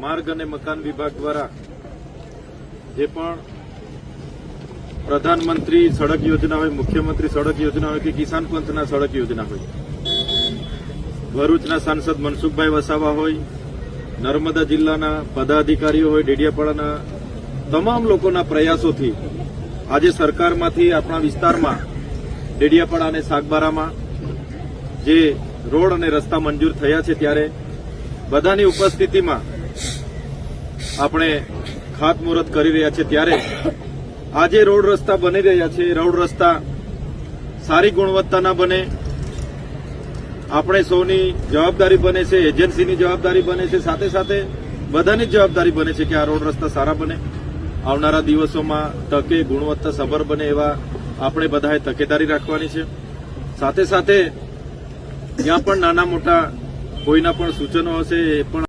માર્ગ અને મકાન વિભાગ દ્વારા જે પણ પ્રધાનમંત્રી સડક યોજના હોય, મુખ્યમંત્રી સડક યોજના હોય કે કિસાન પંચના સડક યોજના હોય, ભરૂચના સાંસદ મનસુખભાઈ વસાવા હોય, નર્મદા જિલ્લાના પદાધિકારીઓ હોય, ડેડિયાપાડાના તમામ લોકોના પ્રયાસોથી આજે સરકારમાંથી આપણા વિસ્તારમાં ડેડિયાપાડા અને સાગબારામાં જે રોડ અને રસ્તા મંજૂર થયા છે ત્યારે બધાની ઉપસ્થિતિમાં આપણે ખાતમુહૂર્ત કરી રહ્યા છે ત્યારે આજે રોડ રસ્તા બની રહ્યા છે. રોડ રસ્તા સારી ગુણવત્તાના બને, આપણે સૌની જવાબદારી બને છે, એજન્સીની જવાબદારી બને છે, સાથે સાથે બધાની જવાબદારી બને છે કે આ રોડ રસ્તા સારા બને, આવનારા દિવસોમાં તકે ગુણવત્તા સભર બને એવા આપણે બધાએ તકેદારી રાખવાની છે. સાથે સાથે જ્યાં પણ નાના મોટા કોઈના પણ સૂચનો હશે એ પણ